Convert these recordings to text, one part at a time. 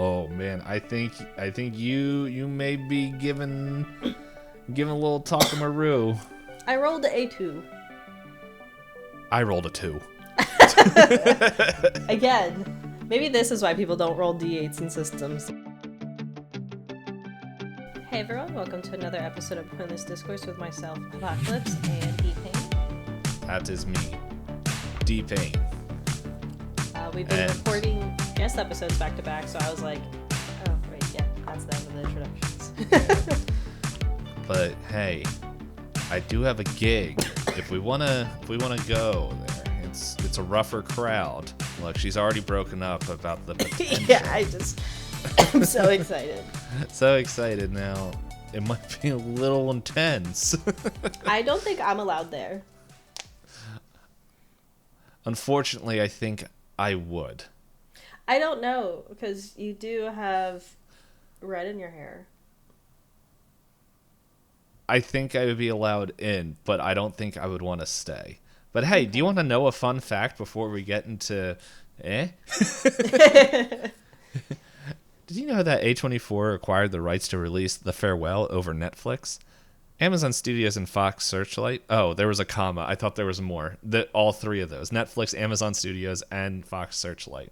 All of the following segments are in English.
Oh man, I think you may be giving a little talkamaroo. I rolled an A2. I rolled a 2. Again, maybe this is why people don't roll D8s in systems. Hey everyone, welcome to another episode of Pointless Discourse with myself, Hoppocalypse, and Itisdpayne. That is me, Discourse. We've been recording guest episodes back to back, so I was like, oh, wait, yeah, that's the end of the introductions. But hey, I do have a gig. If we wanna go there, it's a rougher crowd. Look, she's already broken up about the potential. Yeah, I'm so excited. So excited now. It might be a little intense. I don't think I'm allowed there. Unfortunately, I think I would. I don't know, because you do have red in your hair. I think I would be allowed in, but I don't think I would want to stay. But hey, do you want to know a fun fact before we get into Did you know that A24 acquired the rights to release The Farewell over Netflix? Amazon Studios and Fox Searchlight. Oh, there was a comma. I thought there was more. All three of those. Netflix, Amazon Studios, and Fox Searchlight.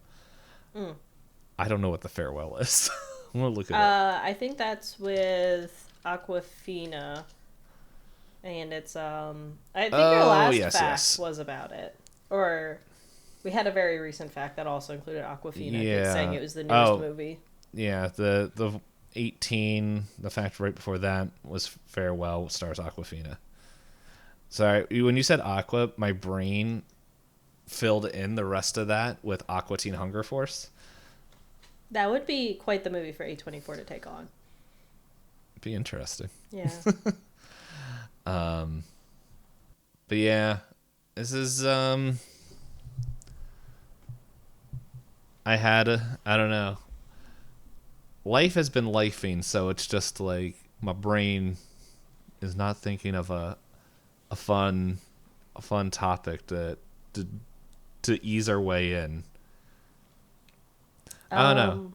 I don't know what The Farewell is. I'm going to look it up. I think that's with Aquafina. And it's, I think your last fact was about it. Or we had a very recent fact that also included Aquafina, saying it was the newest movie. Yeah, the 18, the fact right before that was Farewell, stars Aquafina. Sorry, when you said Aqua, my brain filled in the rest of that with Aqua Teen Hunger Force. That would be quite the movie for A24 to take on. It'd be interesting. Yeah. But yeah, this is, I don't know. Life has been lifing, so it's just like my brain is not thinking of a fun topic to ease our way in. I don't know.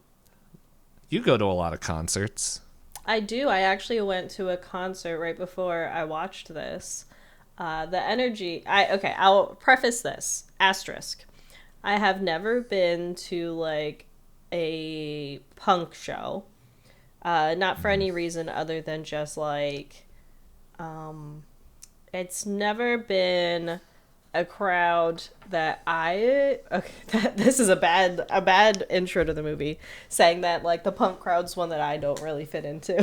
You go to a lot of concerts. I do. I actually went to a concert right before I watched this. The energy. I'll preface this. Asterisk. I have never been to like a punk show. Not for any reason other than just like it's never been a crowd that this is a bad intro to the movie, saying that like the punk crowd's one that I don't really fit into.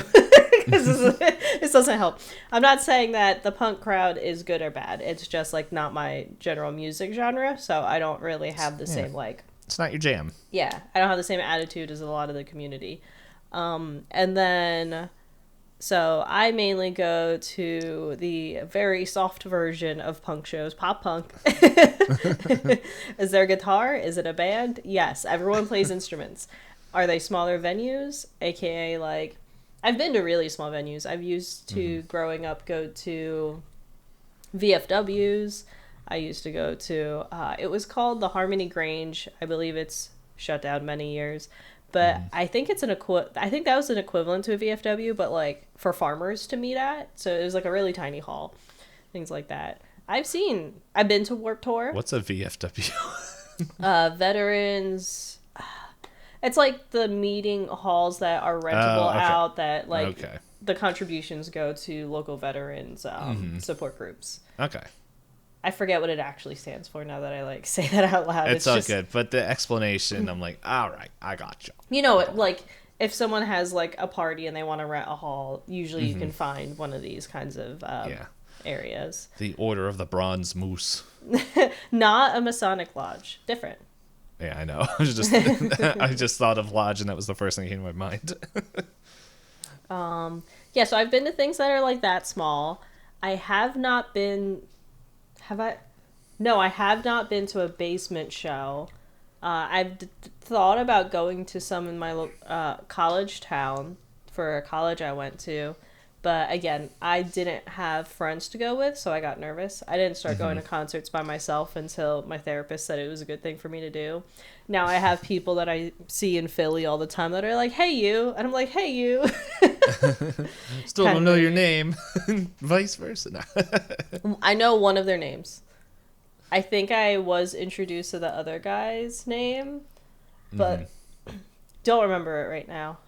Because this doesn't help. I'm not saying that the punk crowd is good or bad. It's just like not my general music genre, so I don't really have the same like, it's not your jam. yeah, I don't have the same attitude as a lot of the community. And then so I mainly go to the very soft version of punk shows, pop punk. Is there a guitar? Is it a band? Yes, everyone plays instruments. Are they smaller venues? AKA like, I've been to really small venues. I've used to, growing up, go to VFWs. I used to go to, it was called the Harmony Grange. I believe it's shut down many years. But I think it's I think that was an equivalent to a VFW, but like for farmers to meet at. So it was like a really tiny hall, things like that. I've been to Warped Tour. What's a VFW? Veterans. It's like the meeting halls that are rentable out that like the contributions go to local veterans support groups. Okay. I forget what it actually stands for now that I like say that out loud. It's all good, but the explanation, I'm like, all right, I got you. You know, like if someone has like a party and they want to rent a hall, usually you can find one of these kinds of areas. The Order of the Bronze Moose. Not a Masonic lodge. Different. Yeah, I know. I just thought of lodge, and that was the first thing that came to my mind. Yeah, so I've been to things that are like that small. I have not been. Have I? No, I have not been to a basement show. I've thought about going to some in my college town for a college I went to, But again, I didn't have friends to go with, so I got nervous. I didn't start going to concerts by myself until my therapist said it was a good thing for me to do. Now I have people that I see in Philly all the time that are like, "Hey, you," and I'm like, "Hey, you." Still don't know your name. Vice versa. No. I know one of their names. I think I was introduced to the other guy's name, but don't remember it right now.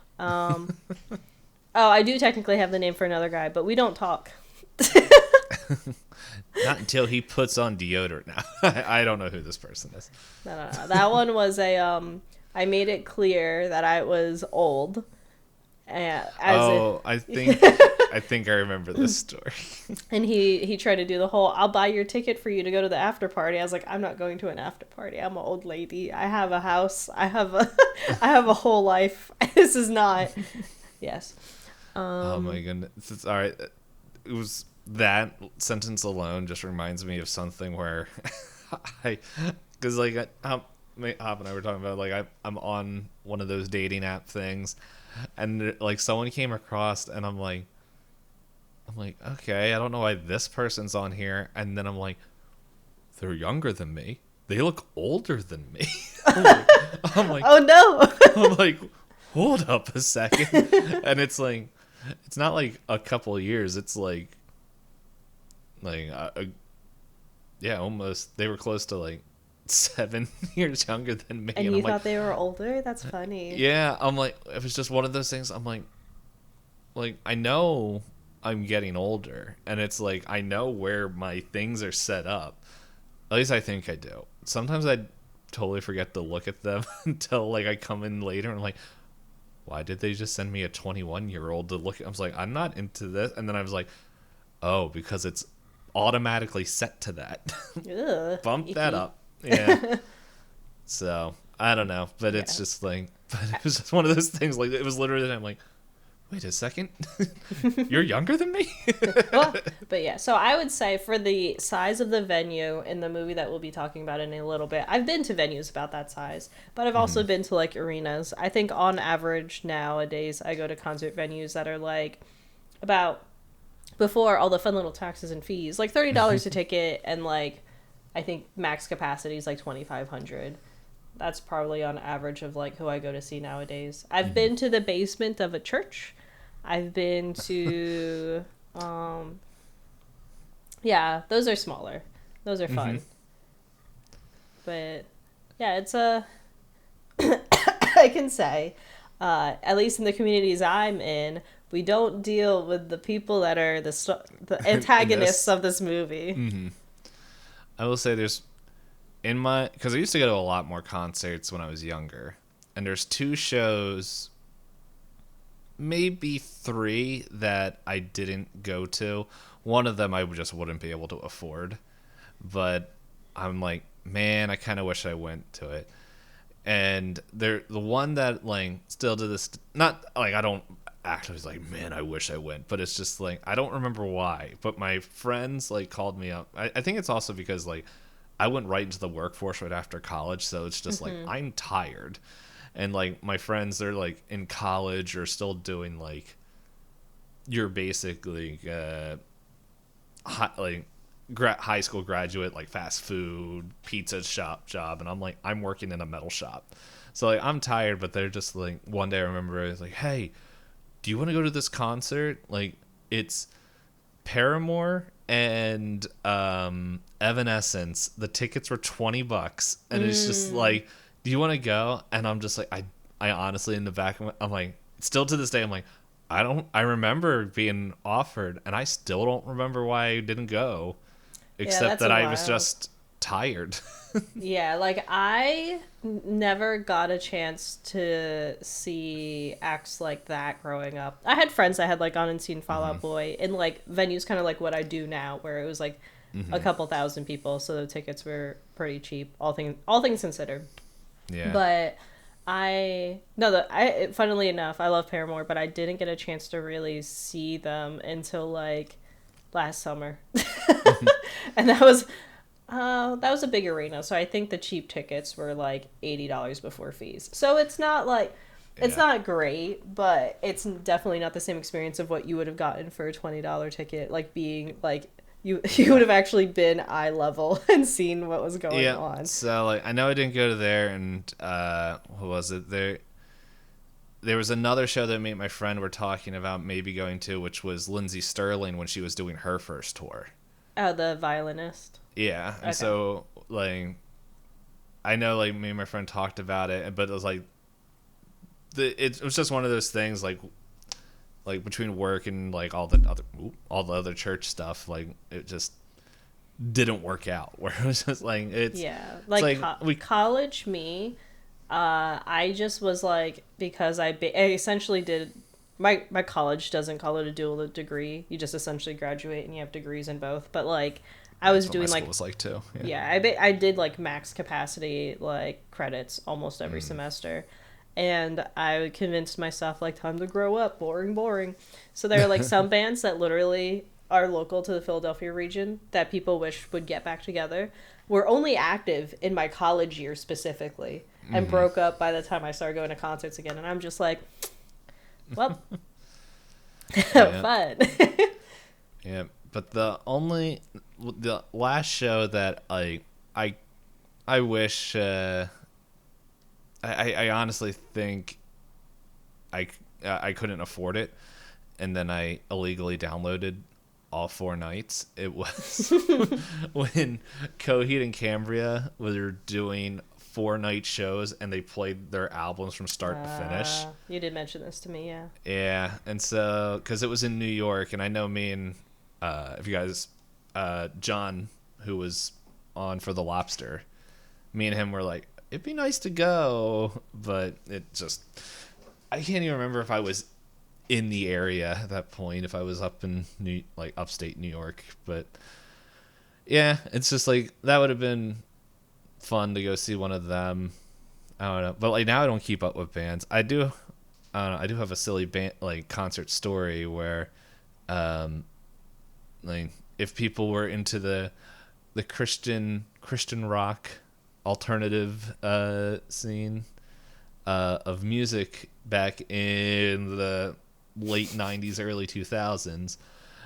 Oh, I do technically have the name for another guy, but we don't talk. Not until he puts on deodorant now. I don't know who this person is. No. That one was I made it clear that I was old. I think I remember this story. And he tried to do the whole, "I'll buy your ticket for you to go to the after party." I was like, "I'm not going to an after party. I'm an old lady. I have a house. I have a whole life. This is not." Yes. Oh my goodness. It's all right. It was that sentence alone just reminds me of something where because like Hop and I were talking about, like I'm on one of those dating app things, and like someone came across, and I'm like, okay, I don't know why this person's on here, and then I'm like, they're younger than me. They look older than me. I'm like, oh no. I'm like, hold up a second. And it's like, it's not like a couple of years. It's like yeah, almost. They were close to like 7 years younger than me. And you I'm thought like, they were older? That's funny. yeah, I'm like, it was just one of those things. I'm like I know I'm getting older, and it's like I know where my things are set up. At least I think I do. Sometimes I totally forget to look at them until like I come in later and I'm like, why did they just send me a 21-year-old to look at? I was like, I'm not into this. And then I was like, oh, because it's automatically set to that. Ugh, Bump icky. that up. Yeah. So I don't know, but it's just like, but it was just one of those things. Like, it was literally, I'm like, wait a second, you're younger than me. Well, but yeah, so I would say for the size of the venue in the movie that we'll be talking about in a little bit, I've been to venues about that size, but I've also been to like arenas. I think on average nowadays I go to concert venues that are like about, before all the fun little taxes and fees, like $30 a ticket, and like I think max capacity is like 2,500. That's probably on average of like who I go to see nowadays. I've been to the basement of a church. I've been to yeah, those are smaller. Those are fun. But yeah, it's a I can say at least in the communities I'm in, we don't deal with the people that are the antagonists of this movie. I will say there's, because I used to go to a lot more concerts when I was younger, and there's 2 shows, maybe 3, that I didn't go to. One of them I just wouldn't be able to afford, but I'm like, man, I kind of wish I went to it. And the one that like still to this, not like I don't actually was like, man, I wish I went, but it's just like I don't remember why, but my friends like called me up. I think it's also because like I went right into the workforce right after college, so it's just like I'm tired, and like my friends, they're like in college or still doing like you're basically high school graduate, like fast food pizza shop job, and I'm like, I'm working in a metal shop, so like I'm tired. But they're just like, one day I remember I was like, hey, do you want to go to this concert? Like, it's Paramore and Evanescence. The tickets were $20, and it's just like, do you want to go? And I'm just like, I honestly, in the back of I'm like, still to this day, I'm like, I remember being offered, and I still don't remember why I didn't go, except that I was just tired. Yeah, like I never got a chance to see acts like that growing up. I had friends that had like gone and seen Fall Out Boy in like venues kind of like what I do now, where it was like a couple thousand people, so the tickets were pretty cheap, all things considered. Yeah. But funnily enough, I love Paramore, but I didn't get a chance to really see them until like last summer. And that was a big arena, so I think the cheap tickets were like $80 before fees. So it's not like It's Yeah. not great, but it's definitely not the same experience of what you would have gotten for a $20 ticket. Like being like you would Yeah. have actually been eye level and seen what was going Yeah. on. So like I know I didn't go to there, and what was it? There was another show that me and my friend were talking about maybe going to, which was Lindsay Sterling when she was doing her first tour. Oh, the violinist. Yeah. And Okay. so like I know like me and my friend talked about it, but it was like it was just one of those things like between work and like all the other church stuff, like it just didn't work out. Where it was just like Yeah, it's like like we college me. I just was like because I essentially did my college doesn't call it a dual degree. You just essentially graduate and you have degrees in both. But like I was that's what my doing school like was like too. Yeah. yeah, I did like max capacity like credits almost every semester. And I convinced myself like time to grow up, boring, boring. So there are like some bands that literally are local to the Philadelphia region that people wish would get back together. Were only active in my college year specifically and broke up by the time I started going to concerts again. And I'm just like, well, Yeah. fun. Yeah. But the last show that I I wish I honestly think I I couldn't afford it, and then I illegally downloaded all 4 nights. It was when Coheed and Cambria were doing 4 night shows, and they played their albums from start to finish. You did mention this to me, yeah. Yeah, and so because it was in New York, and I know me and if you guys, John, who was on for the Lobster, me and him were like, it'd be nice to go, but it just I can't even remember if I was in the area at that point, if I was up in like upstate New York, but yeah, it's just like that would have been fun to go see one of them. I don't know, but like now I don't keep up with bands. I don't know. I do have a silly band like concert story where, um, like if people were into the Christian rock alternative scene of music back in the late 90s early 2000s,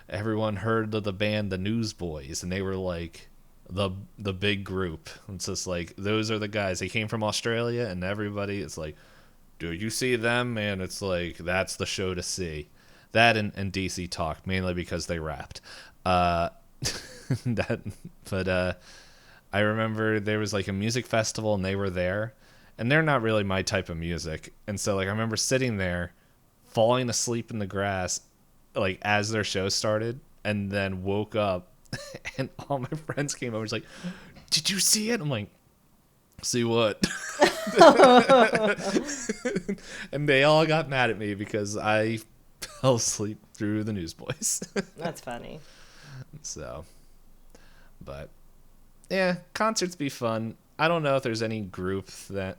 everyone heard of the band the Newsboys, and they were like the big group. It's just like those are the guys. They came from Australia, and everybody it's like, do you see them, man? It's like that's the show to see. That and DC Talk, mainly because they rapped. Uh, that, but I remember there was like a music festival, and they were there, and they're not really my type of music, and so like I remember sitting there, falling asleep in the grass, like as their show started, and then woke up, and all my friends came over. Was like, "Did you see it?" I'm like, "See what?" And they all got mad at me because I fell asleep through the Newsboys. That's funny. So, but yeah, concerts be fun. I don't know if there's any group that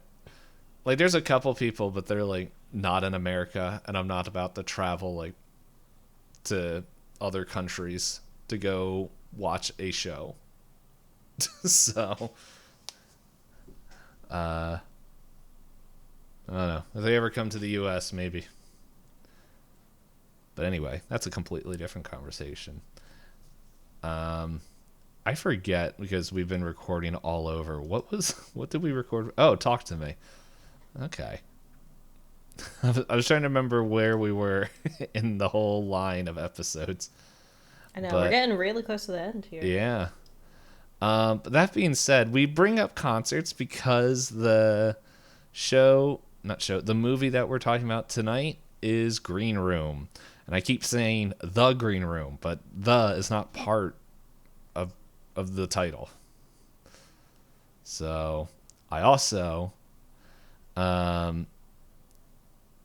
like there's a couple people, but they're like not in America, and I'm not about to travel like to other countries to go watch a show. So, I don't know. If they ever come to the US, maybe. But anyway, that's a completely different conversation. I forget because we've been recording all over. What did we record? Oh, Talk to Me. Okay. I was trying to remember where we were in the whole line of episodes. I know, we're But getting really close to the end here. yeah. But that being said, we bring up concerts because the movie that we're talking about tonight is Green Room. And I keep saying The Green Room, but the is not part of the title. So I also,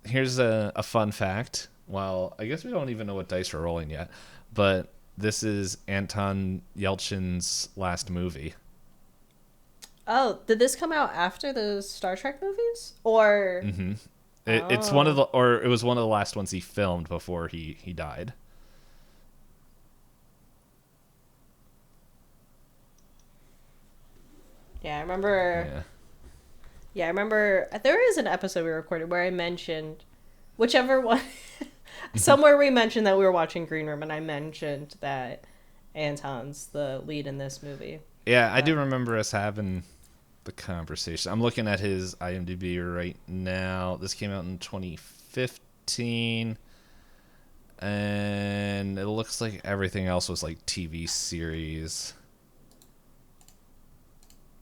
here's a fun fact. Well, I guess we don't even know what dice we're rolling yet, but this is Anton Yelchin's last movie. Oh, did this come out after the Star Trek movies? Or It's one of the, or it was one of the last ones he filmed before he died. yeah, I remember Yeah. Yeah, I remember there is an episode we recorded where I mentioned whichever one. Somewhere we mentioned that we were watching Green Room, and I mentioned that Anton's the lead in this movie. Yeah, I do remember us having the conversation. I'm looking at his IMDb right now. This came out in 2015, and it looks like everything else was like TV series.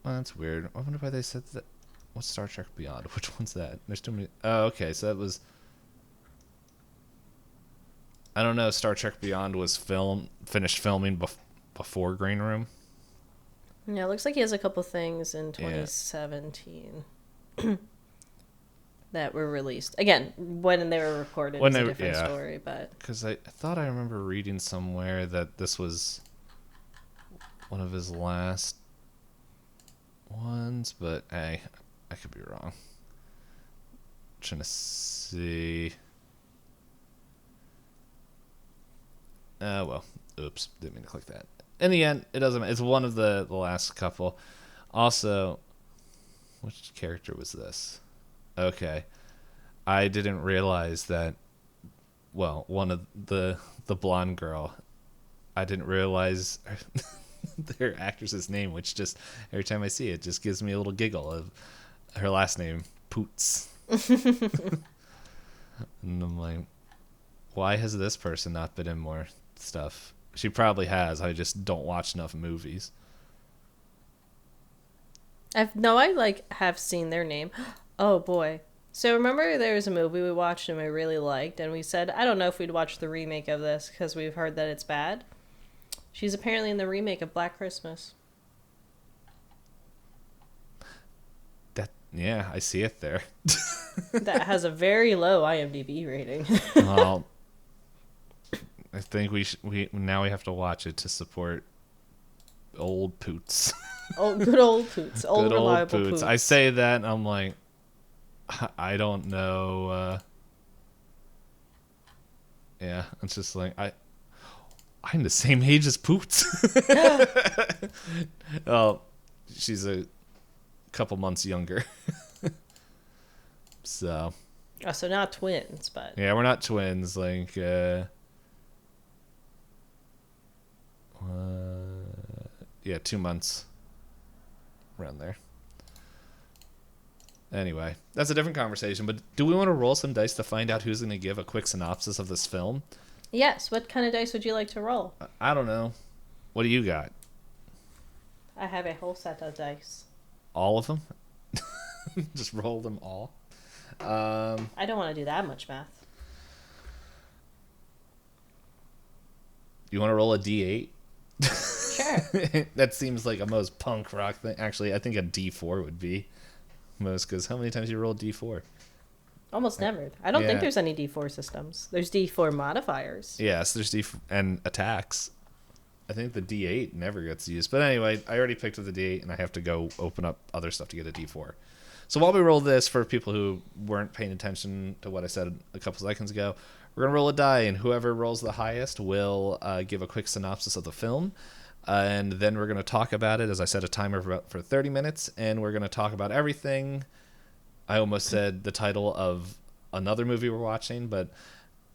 Well, that's weird. I wonder why they said that. What's Star Trek Beyond? Which one's that? There's too many. Oh, okay. So that was. I don't know. Star Trek Beyond was finished filming before Green Room. Yeah, it looks like he has a couple things in 2017 that were released. Again, when they were recorded is a different story, but... Because I thought I remember reading somewhere that this was one of his last ones, but hey, I could be wrong. Trying to see... Well, oops, didn't mean to click that. In the end, it doesn't matter. It's one of the last couple. Also, which character was this? Okay. I didn't realize that, well, one of the blonde girl, I didn't realize their actress's name, which just, every time I see it, just gives me a little giggle of her last name, Poots. And I'm like, why has this person not been in more stuff? She probably has. I just don't watch enough movies. I have seen their name. Oh boy. So remember there was a movie we watched and we really liked, and we said, I don't know if we'd watch the remake of this because we've heard that it's bad. She's apparently in the remake of Black Christmas. Yeah, I see it there. That has a very low IMDb rating. Well, I think we now have to watch it to support old Poots. Oh, good old Poots. Old good reliable old Poots. I say that and I'm like, I don't know. Yeah, it's just like I'm the same age as Poots. Oh, she's a couple months younger. So. Oh, so not twins, but. Yeah, we're not twins. Like, yeah, 2 months. Around there. Anyway, that's a different conversation, but do we want to roll some dice to find out who's going to give a quick synopsis of this film? Yes. What kind of dice would you like to roll? I don't know. What do you got? I have a whole set of dice. All of them? Just roll them all? I don't want to do that much math. You want to roll a D8? Sure. That seems like a most punk rock thing. Actually, I think a D4 would be most, because how many times you roll D4? Almost never. I don't think there's any D4 systems. There's D4 modifiers. Yes, there's D4 and attacks. I think the D8 never gets used. But anyway, I already picked up the D8, and I have to go open up other stuff to get a D4. So while we roll this, for people who weren't paying attention to what I said a couple seconds ago, we're going to roll a die, and whoever rolls the highest will give a quick synopsis of the film. And then we're going to talk about it. As I said, a timer for 30 minutes, and we're going to talk about everything. I almost said the title of another movie we're watching, but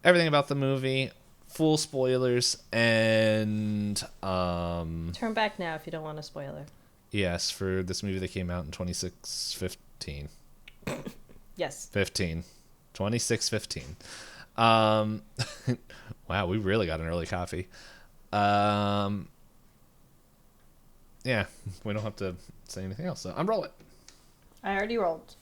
everything about the movie, full spoilers, and... Turn back now if you don't want a spoiler. Yes, for this movie that came out in 2615. Yes. 15. 2615. Wow, we really got an early coffee. Yeah, we don't have to say anything else. So I'm rolling. I already rolled.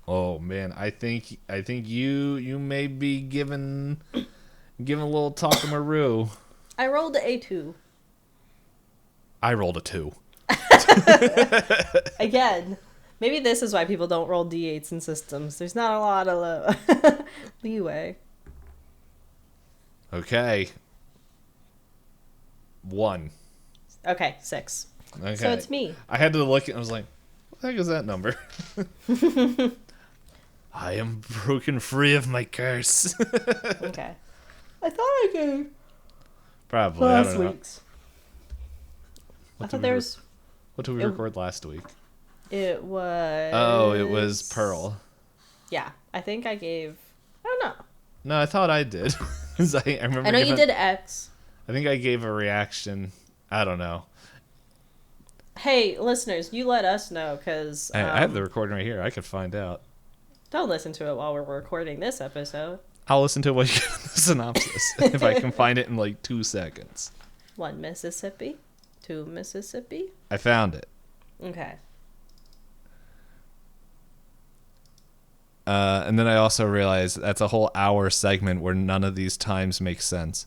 Oh man, I think you may be giving a little talk-a-maroo. I rolled a 2. I rolled a 2. Again, maybe this is why people don't roll D8s in systems. There's not a lot of leeway. Okay. 1. Okay, 6. Okay. So it's me. I had to look. I was like, what the heck is that number? I am broken free of my curse. Okay. I thought I gave Probably. last I don't know. week's. I thought there was... What did we record last week? It was... Oh, it was Pearl. Yeah, I think I gave... I don't know. No, I thought I did. 'Cause I remember I know you did X. I think I gave a reaction. I don't know. Hey, listeners, you let us know, because... I have the recording right here. I could find out. Don't listen to it while we're recording this episode. I'll listen to what you get in the synopsis if I can find it in like 2 seconds. 1 Mississippi. 2 Mississippi. I found it. Okay. And then I also realized that's a whole hour segment where none of these times make sense.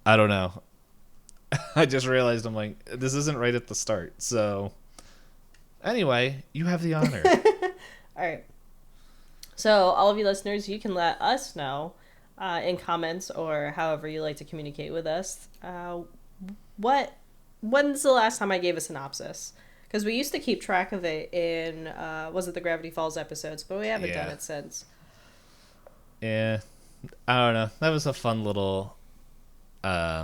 I don't know. I just realized I'm like, this isn't right at the start. So, anyway, you have the honor. All right. So, all of you listeners, you can let us know in comments or however you like to communicate with us. When's the last time I gave a synopsis? Because we used to keep track of it in, was it the Gravity Falls episodes? But we haven't done it since. Yeah. I don't know. That was a fun little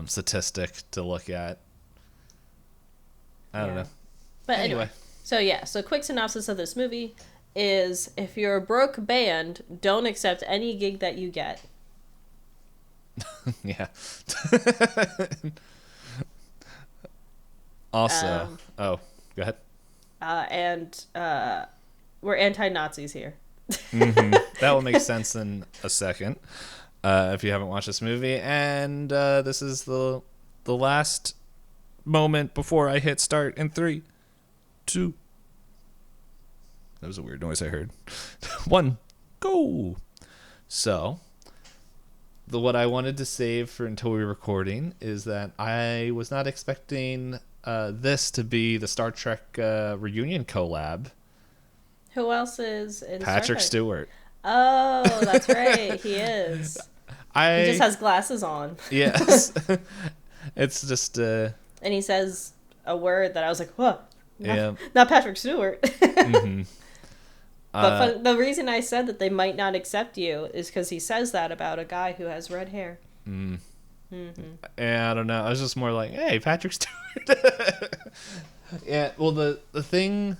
statistic to look at. I don't know. But anyway. So quick synopsis of this movie is, if you're a broke band, don't accept any gig that you get. Yeah. Also, go ahead. And we're anti-Nazis here. Mm-hmm. That will make sense in a second if you haven't watched this movie. And this is the last moment before I hit start in 3, 2. That was a weird noise I heard. 1, go. So, what I wanted to save for until we were recording is that I was not expecting this to be the Star Trek reunion collab. Who else is in Patrick Star Trek? Stewart. Oh, that's right. He is. He just has glasses on. Yes. It's just... and he says a word that I was like, what? Yeah. Not Patrick Stewart. Mm-hmm. But the reason I said that they might not accept you is because he says that about a guy who has red hair. Mm. Mm-hmm. Yeah, I don't know. I was just more like, hey, Patrick Stewart. Yeah, well, the thing...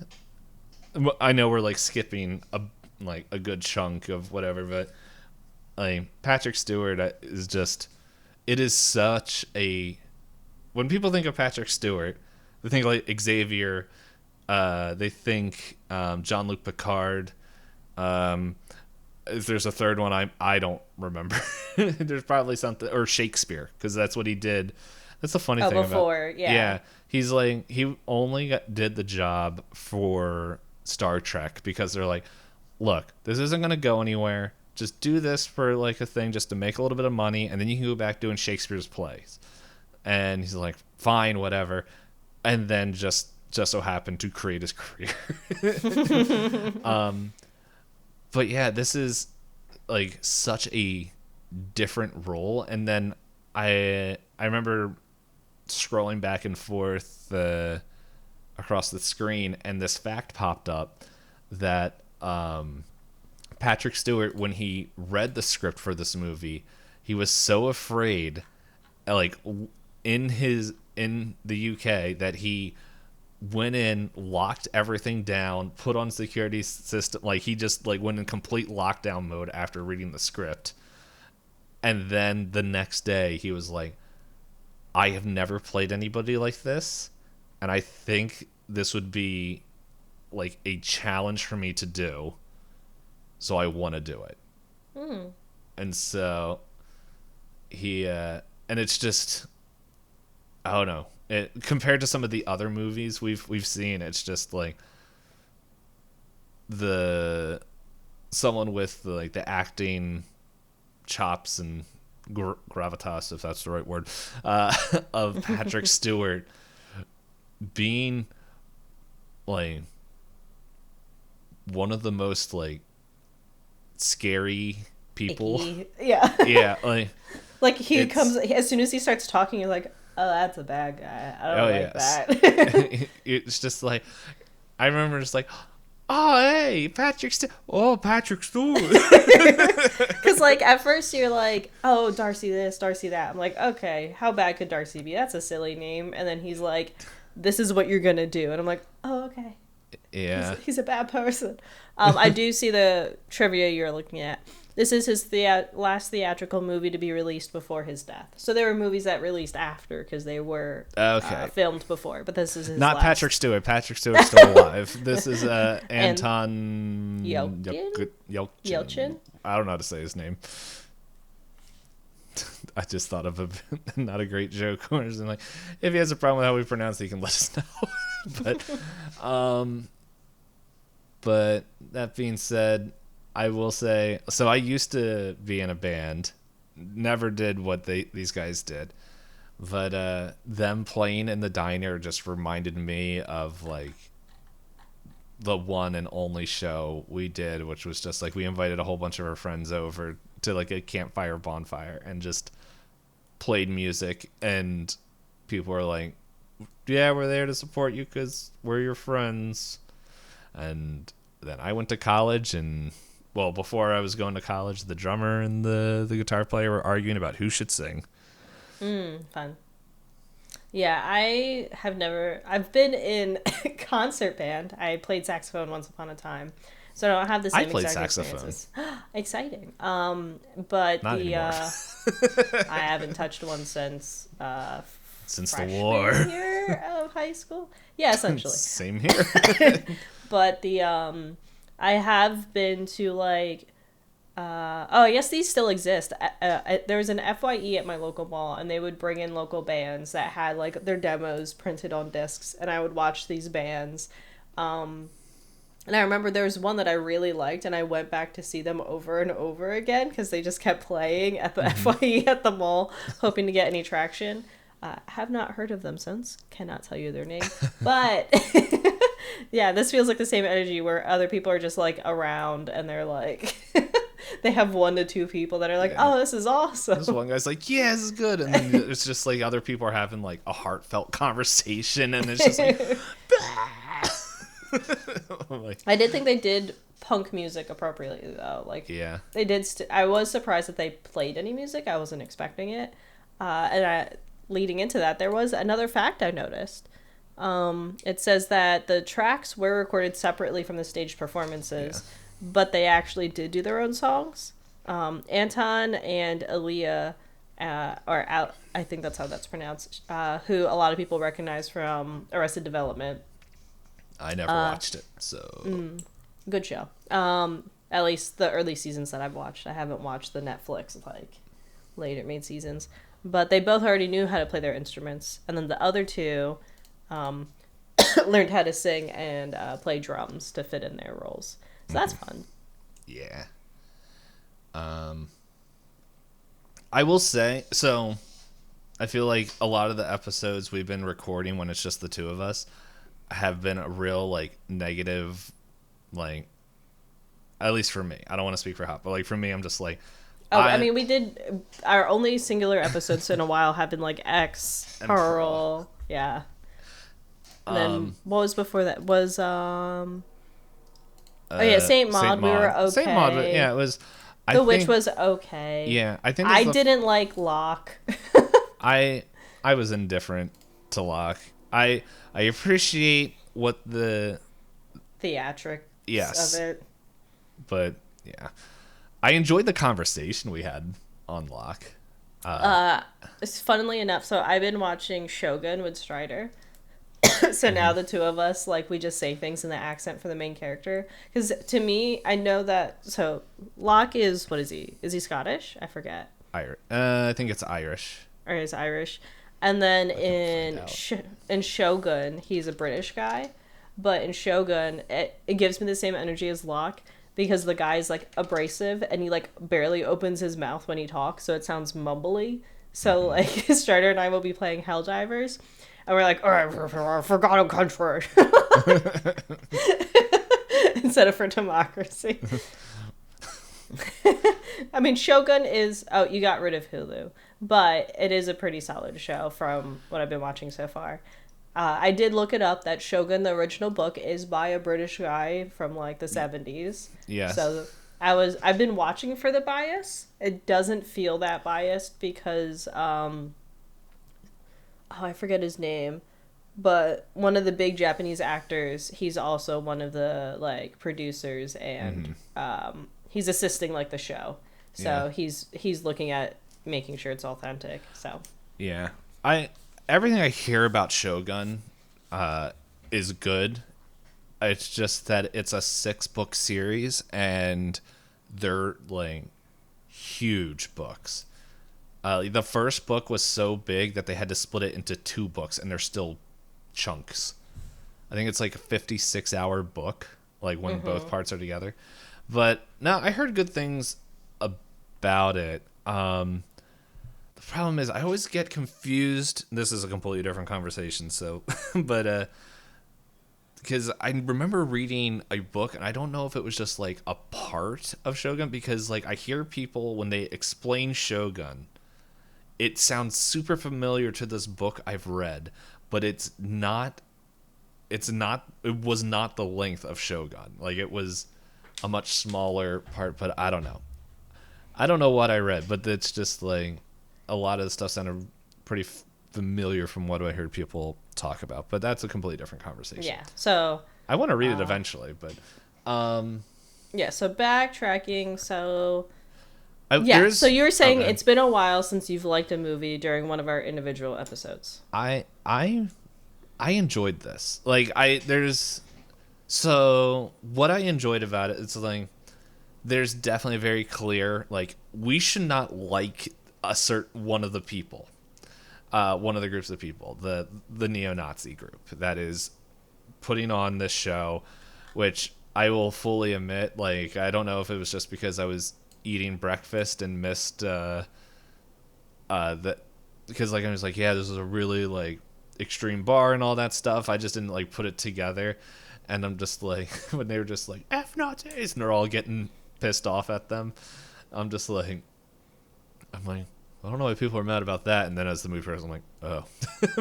I know we're, like, skipping a good chunk of whatever, but like, Patrick Stewart is just... It is such a... When people think of Patrick Stewart, they think, like, Xavier... they think Jean-Luc Picard. If there's a third one, I don't remember. There's probably something, or Shakespeare, because that's what he did. That's the funny thing before, about. yeah. He's like, he only did the job for Star Trek because they're like, look, this isn't gonna go anywhere. Just do this for like a thing, just to make a little bit of money, and then you can go back doing Shakespeare's plays. And he's like, fine, whatever. And then just so happened to create his career. But yeah, this is like such a different role. And then I remember scrolling back and forth across the screen, and this fact popped up that Patrick Stewart, when he read the script for this movie, he was so afraid, like in the UK, that he went in, locked everything down, put on security system. Like, he just like went in complete lockdown mode after reading the script. And then the next day he was like, I have never played anybody like this, and I think this would be like a challenge for me to do, so I want to do it. And so he and it's just, I don't know, compared to some of the other movies we've seen, it's just like someone with the acting chops and gravitas, if that's the right word, of Patrick Stewart being like one of the most like scary people. Icky. Yeah. Yeah, like he comes, as soon as he starts talking, you're like, oh, that's a bad guy. I don't like that. It's just like, I remember just like, oh, hey, Patrick Stewart. Because, like, at first you're like, oh, Darcy this, Darcy that. I'm like, okay, how bad could Darcy be? That's a silly name. And then he's like, this is what you're going to do. And I'm like, oh, okay. Yeah. He's a bad person. I do see the trivia you're looking at. This is his last theatrical movie to be released before his death. So there were movies that released after because they were filmed before. But this is his Not last. Patrick Stewart. Patrick Stewart's still alive. This is Anton Yelchin? I don't know how to say his name. I just thought of a not a great joke. Where it's like, if he has a problem with how we pronounce it, he can let us know. But that being said, I will say, so I used to be in a band, never did what these guys did, but them playing in the diner just reminded me of like the one and only show we did, which was just like we invited a whole bunch of our friends over to like a campfire bonfire and just played music, and people were like, yeah, we're there to support you because we're your friends. And then I went to college, and well, before I was going to college, the drummer and the guitar player were arguing about who should sing. Fun. Yeah, I've been in concert band. I played saxophone once upon a time. So I don't have the same played exact saxophone. experiences. Exciting. But Not anymore. I haven't touched one since the war. Year of high school. Yeah, essentially. Same here. But I have been to like I guess these still exist. There was an FYE at my local mall, and they would bring in local bands that had like their demos printed on discs, and I would watch these bands. And I remember there was one that I really liked, and I went back to see them over and over again because they just kept playing at the FYE at the mall, hoping to get any traction. Have not heard of them since. Cannot tell you their name. But yeah, this feels like the same energy where other people are just like around, and they're like, they have 1 to 2 people that are like, oh, this is awesome. This one guy's like, yeah, this is good. And then it's just like other people are having like a heartfelt conversation, and it's just like, I did think they did punk music appropriately though. Like, yeah, they did. I was surprised that they played any music. I wasn't expecting it. Leading into that, there was another fact I noticed. It says that the tracks were recorded separately from the staged performances, but they actually did do their own songs. Anton and Aaliyah, I think that's how that's pronounced, who a lot of people recognize from Arrested Development. I never watched it, so good show. At least the early seasons that I've watched. I haven't watched the Netflix like later made seasons, but they both already knew how to play their instruments, and then the other two learned how to sing and play drums to fit in their roles. So that's fun. Yeah. I will say, so I feel like a lot of the episodes we've been recording when it's just the two of us have been a real like negative, like, at least for me. I don't want to speak for Hop, but like for me, I'm just like, I mean, we did our only singular episodes in a while have been like X, Pearl, yeah. And then what was before that was Saint Maud. We were okay. Saint Maud, yeah, it was. The Witch was okay. Yeah, I think I didn't like Locke. I was indifferent to Locke. I appreciate what the theatrics of it, but yeah, I enjoyed the conversation we had on Locke. Funnily enough, so I've been watching Shogun with Strider. So now the two of us, like, we just say things in the accent for the main character. Because to me, I know that, so Locke is, what is he? Is he Scottish? I forget. I think it's Irish. Or he's Irish. And then in Shogun, he's a British guy. But in Shogun, it gives me the same energy as Locke. Because the guy's, like, abrasive. And he, like, barely opens his mouth when he talks. So it sounds mumbly. So, like, Strider and I will be playing Helldivers. And we're like, all right, for God and country. Instead of for democracy. I mean, Shogun is... Oh, you got rid of Hulu. But it is a pretty solid show from what I've been watching so far. I did look it up that Shogun, the original book, is by a British guy from, like, the 70s. Yes. So I've been watching for the bias. It doesn't feel that biased because... I forget his name. but one of the big Japanese actors, he's also one of the like producers, and he's assisting like the show. So he's looking at making sure it's authentic. So Yeah. Everything I hear about Shogun is good. It's just that it's a 6-book series and they're like huge books. The first book was so big that they had to split it into 2 books, and they're still chunks. I think it's like a 56-hour book, like when both parts are together. But no, I heard good things about it. The problem is I always get confused. This is a completely different conversation, so but because I remember reading a book, and I don't know if it was just like a part of Shogun, because like I hear people when they explain Shogun, it sounds super familiar to this book I've read, but it was not the length of Shogun. Like, it was a much smaller part, but I don't know. I don't know what I read, but it's just like a lot of the stuff sounded pretty familiar from what I heard people talk about, but that's a completely different conversation. yeah, so I want to read it eventually, but yeah, so backtracking, so so you were saying it's been a while since you've liked a movie during one of our individual episodes. I enjoyed this. Like, so what I enjoyed about it, it's like there's definitely a very clear, like, we should not like a certain one of the people. One of the groups of people, the neo-Nazi group that is putting on this show, which I will fully admit, like, I don't know if it was just because I was eating breakfast and missed that, because like I was like, yeah, this is a really like extreme bar and all that stuff. I just didn't like put it together, and I'm just like, when they were just like F Nazis and they're all getting pissed off at them, I'm like, I don't know why people are mad about that. And then as the movie progresses, I'm like, oh.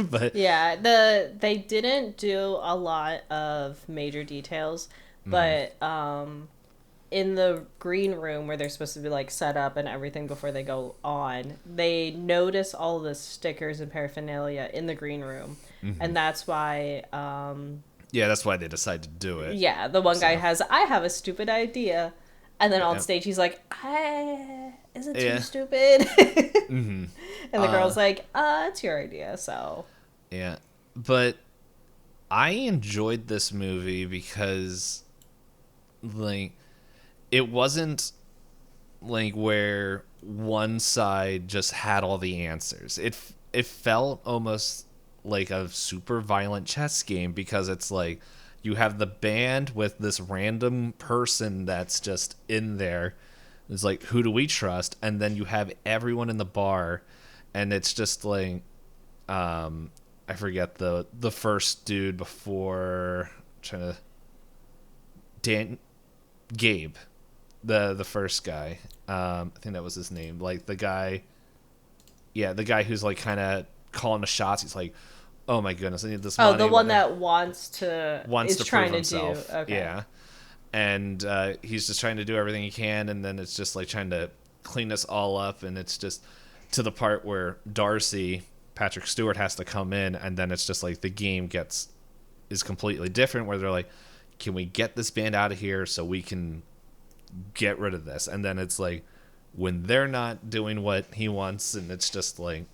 But yeah, they didn't do a lot of major details, but in the green room where they're supposed to be like set up and everything before they go on, they notice all the stickers and paraphernalia in the green room, and that's why that's why they decide to do it. Yeah, the one guy has, I have a stupid idea, and then on stage he's like, is it too stupid? And the girl's like, it's your idea. So yeah, but I enjoyed this movie because like it wasn't like where one side just had all the answers. It felt almost like a super violent chess game, because it's like you have the band with this random person that's just in there. It's like, who do we trust? And then you have everyone in the bar, and it's just like, I forget the first dude before, Gabe, the first guy. I think that was his name. Like the guy who's like kind of calling the shots. He's like, oh my goodness, I need this money. Oh, the one that is trying prove to himself. do. Okay. Yeah. And he's just trying to do everything he can, and then it's just like trying to clean us all up, and it's just to the part where Darcy, Patrick Stewart, has to come in, and then it's just like the game is completely different, where they're like, can we get this band out of here so we can get rid of this? And then it's like, when they're not doing what he wants, and it's just like,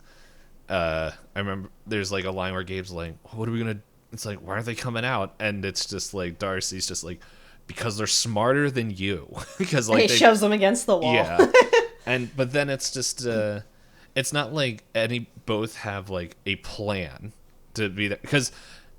I remember there's like a line where Gabe's like, what are we gonna, it's like, why aren't they coming out? And it's just like Darcy's just like, because they're smarter than you. Because like he shoves them against the wall. Yeah. But then it's just it's not like both have like a plan to be there, because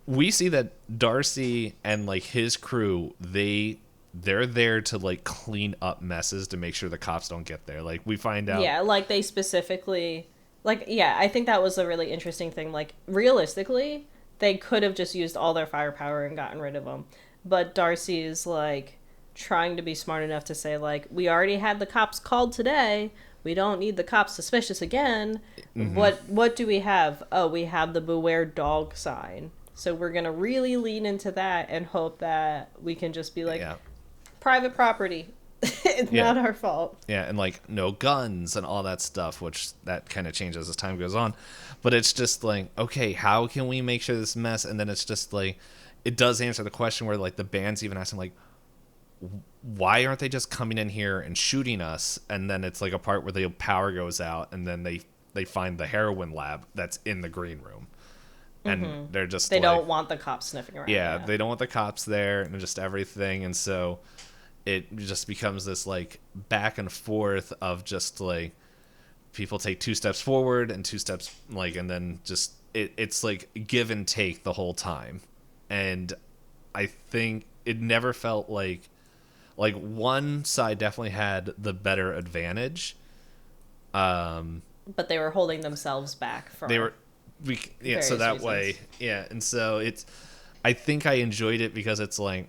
we see that Darcy and like his crew, they're there to like clean up messes to make sure the cops don't get there. Like, we find out. Yeah, like they specifically, like, yeah, I think that was a really interesting thing. Like, realistically, they could have just used all their firepower and gotten rid of them. But Darcy is like trying to be smart enough to say, like, we already had the cops called today. We don't need the cops suspicious again. What do we have? Oh, we have the beware dog sign. So we're going to really lean into that and hope that we can just be like, private property. It's Yeah. not our fault. Yeah, and like no guns and all that stuff, which that kind of changes as time goes on. But it's just like, okay, how can we make sure this mess? And then it's just like, it does answer the question where like the band's even asking like, why aren't they just coming in here and shooting us? And then it's like a part where the power goes out, and then they find the heroin lab that's in the green room, and they're just They like, don't want the cops sniffing around. yeah, they don't want the cops there and just everything. And so it just becomes this like back and forth of just like people take 2 steps forward and 2 steps like, and then just it's like give and take the whole time. And I think it never felt like one side definitely had the better advantage. But they were holding themselves back from. They were so that reasons. way, yeah. And so it's, I think I enjoyed it because it's like,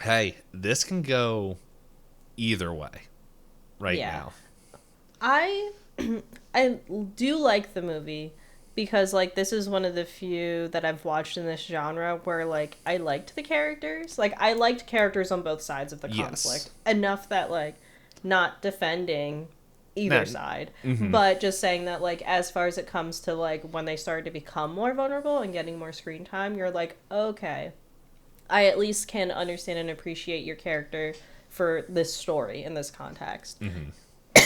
hey, this can go either way right Yeah. now. I I do like the movie because like this is one of the few that I've watched in this genre where like I liked the characters. Like I liked characters on both sides of the Yes. conflict enough that like not defending either No. side, Mhm. but just saying that like as far as it comes to like when they started to become more vulnerable and getting more screen time, you're like, okay, I at least can understand and appreciate your character for this story in this context.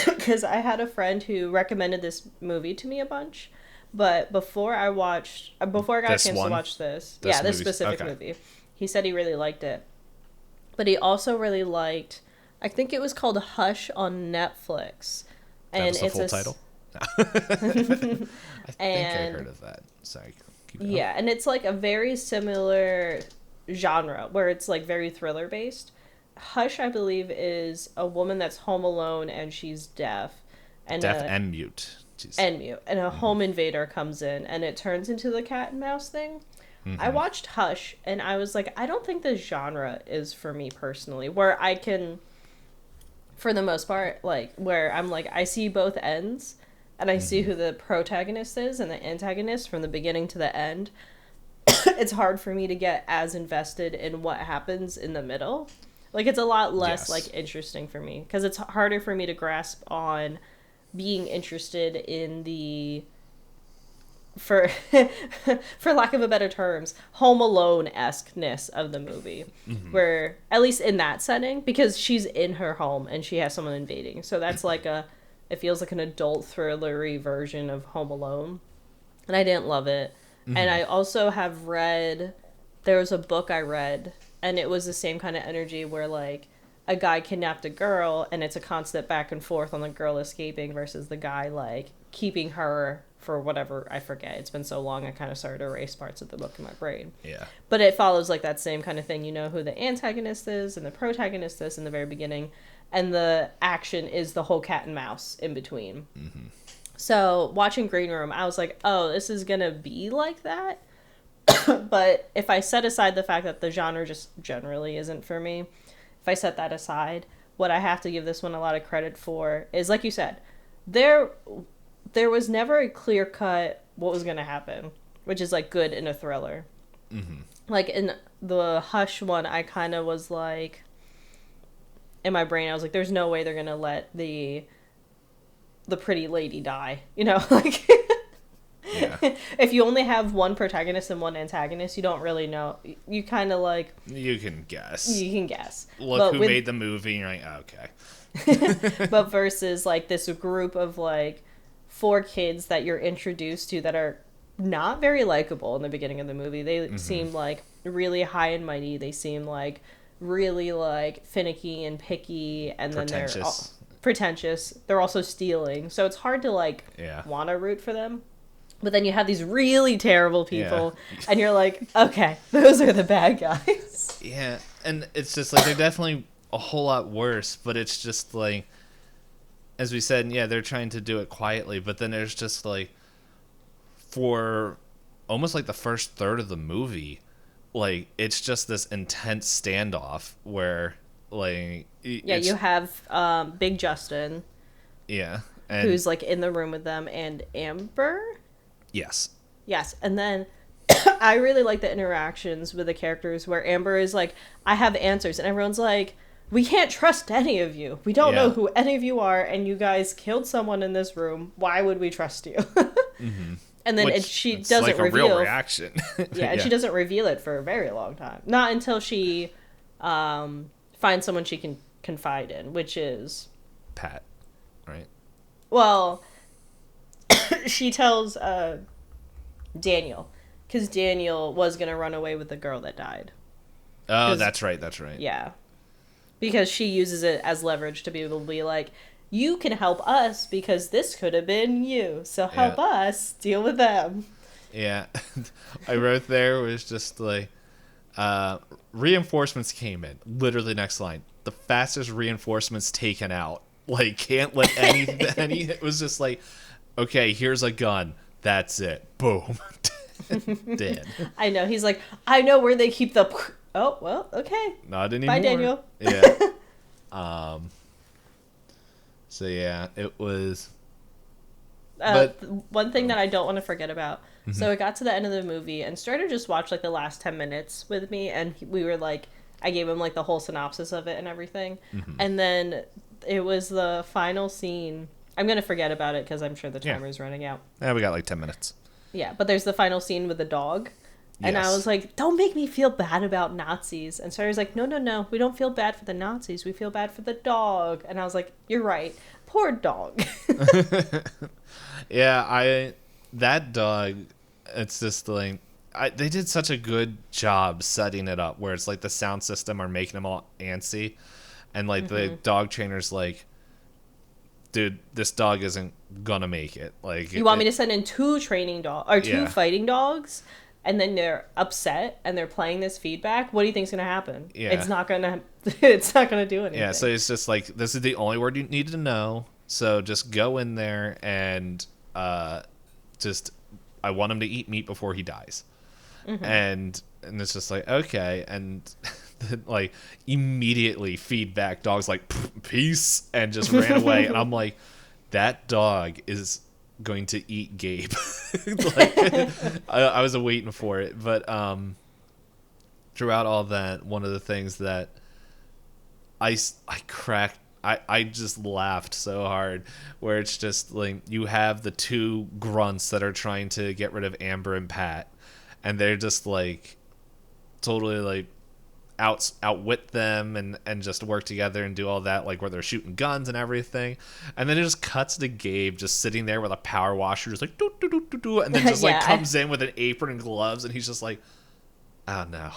Because I had a friend who recommended this movie to me a bunch, but before I got a This chance one? to watch this This this movie? specific Okay. movie, he said he really liked it. But he also really liked, I think it was called Hush on Netflix. That was the full it's title. I think I And- heard of that. Sorry. Keep going. Yeah, and it's like a very similar genre where it's like very thriller based. Hush, I believe, is a woman that's home alone and she's deaf. And Deaf and mute. Jeez. and mute. And a home invader comes in and it turns into the cat and mouse thing. I watched Hush and I was like, I don't think this genre is for me personally. Where I can, for the most part, like, where I'm like, I see both ends and I see who the protagonist is and the antagonist from the beginning to the end. It's hard for me to get as invested in what happens in the middle. Like, it's a lot less, Yes. like, interesting for me. Because it's harder for me to grasp on being interested in the, for for lack of a better terms, Home Alone-esque-ness of the movie. Where, at least in that setting, because she's in her home and she has someone invading. So that's like it feels like an adult thrillery version of Home Alone. And I didn't love it. And I also have read, there was a book I read, and it was the same kind of energy where, like, a guy kidnapped a girl, and it's a constant back and forth on the girl escaping versus the guy, like, keeping her for whatever, I forget. It's been so long, I kind of started to erase parts of the book in my brain. Yeah. But it follows, like, that same kind of thing. You know who the antagonist is and the protagonist is in the very beginning, and the action is the whole cat and mouse in between. So, watching Green Room, I was like, oh, this is gonna be like that? But if I set aside the fact that the genre just generally isn't for me, if I set that aside, what I have to give this one a lot of credit for is, like you said, there was never a clear cut what was gonna happen, which is, like, good in a thriller. Like, in the Hush one, I kind of was like, in my brain, I was like, there's no way they're gonna let the pretty lady die, you know, like Yeah. if you only have one protagonist and one antagonist, you don't really know. You kind of like, You can guess. you can guess. Look But who with- made the movie, and you're like, oh, okay. but versus like this group of like 4 kids that you're introduced to that are not very likable in the beginning of the movie. They seem like really high and mighty. They seem like really like finicky and picky, and then they're Pretentious. pretentious. They're also stealing, so it's hard to like Yeah. want to root for them. But then you have these really terrible people, Yeah. and you're like, okay, those are the bad guys. Yeah, and it's just like they're definitely a whole lot worse, but it's just like, as we said, yeah, they're trying to do it quietly, but then there's just like, for almost like the first third of the movie, like it's just this intense standoff where like Yeah, it's, you have Big Justin, yeah, and who's like in the room with them, and Amber. yes, Yes, and then I really like the interactions with the characters where Amber is like, I have answers, and everyone's like, we can't trust any of you. We don't know Yeah. who any of you are, and you guys killed someone in this room. Why would we trust you? And then she it's doesn't like a reveal real reaction. yeah, and she doesn't reveal it for a very long time. Not until she finds someone she can confide in, which is Pat, right? well, she tells Daniel, because Daniel was gonna run away with the girl that died. Oh, that's right. That's right. Yeah, because she uses it as leverage to be able to be like, you can help us because this could have been you, so help us deal with them. Yeah. I wrote there was just like reinforcements came in. Literally next line. The fastest reinforcements taken out. Like can't let any it was just like, okay, here's a gun. That's it. Boom. Dead. I know. He's like, I know where they keep the oh, well, okay. Not anymore. Bye, Daniel. Yeah. So yeah, it was. But one thing that I don't want to forget about. So it got to the end of the movie, and Strider just watched like the last 10 minutes with me, and we were like, I gave him like the whole synopsis of it and everything, and then it was the final scene. I'm gonna forget about it because I'm sure the timer's running out. Yeah, we got like 10 minutes. Yeah, but there's the final scene with the dog. And I was like, don't make me feel bad about Nazis. And Sarah's like, no, we don't feel bad for the Nazis. We feel bad for the dog. And I was like, you're right. Poor dog. Yeah, that dog, it's just like, they did such a good job setting it up where it's like the sound system are making them all antsy. And like the dog trainer's like, dude, this dog isn't gonna make it. Like, you want me to send in two fighting dogs? And then they're upset and they're playing this feedback. What do you think's gonna happen? Yeah. It's not gonna do anything. Yeah, so it's just like, this is the only word you need to know. So just go in there and I want him to eat meat before he dies. And it's just like, okay. And then, like, immediately feedback, dog's like, peace, and just ran away. And I'm like, that dog is going to eat Gabe. Like, I was waiting for it. But throughout all that, one of the things that I just laughed so hard, where it's just like you have the two grunts that are trying to get rid of Amber and Pat, and they're just like totally like outwit them and just work together and do all that, like where they're shooting guns and everything. And then it just cuts to Gabe just sitting there with a power washer, just like doo, doo, doo, doo, doo, and then just like comes in with an apron and gloves, and he's just like, oh no.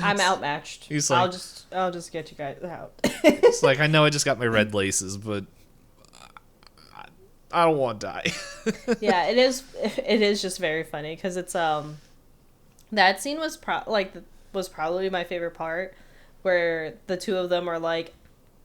I'm outmatched. He's like, I'll just get you guys out. It's like, I know I just got my red laces, but I don't want to die. Yeah, it is just very funny because it's that scene was probably my favorite part, where the two of them are like,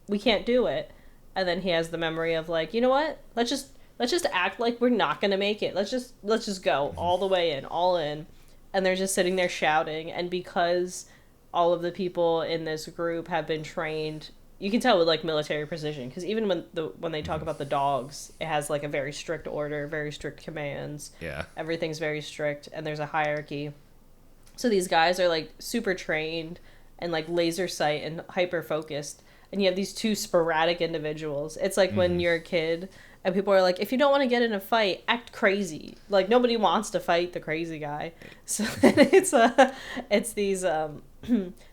we can't do it, and then he has the memory of like, you know what, let's just act like we're not gonna make it, let's just go all the way in, all in. And they're just sitting there shouting, and because all of the people in this group have been trained, you can tell with like military precision, because even when they talk about the dogs, it has like a very strict order, very strict commands. Yeah, everything's very strict, and there's a hierarchy. So these guys are like super trained and like laser sight and hyper focused, and you have these two sporadic individuals. It's like when you're a kid and people are like, if you don't want to get in a fight, act crazy. Like, nobody wants to fight the crazy guy. So it's these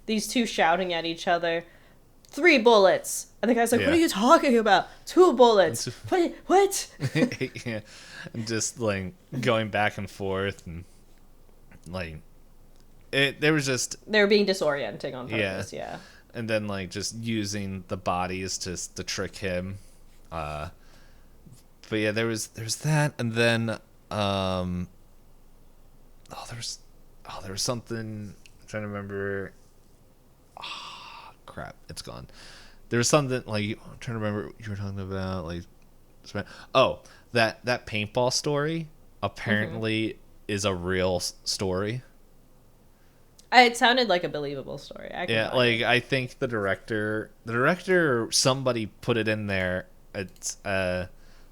these two shouting at each other, 3 bullets. And the guy's like, what are you talking about? 2 bullets. What? Yeah. And just like going back and forth, and like they were being disorienting on purpose. Yeah. And then like just using the bodies to trick him. But yeah, there was that, and then there was something, I'm trying to remember. Crap, it's gone. There was something like, I'm trying to remember what you were talking about, like, that paintball story apparently is a real story. It sounded like a believable story. I think the director, or somebody put it in there. It's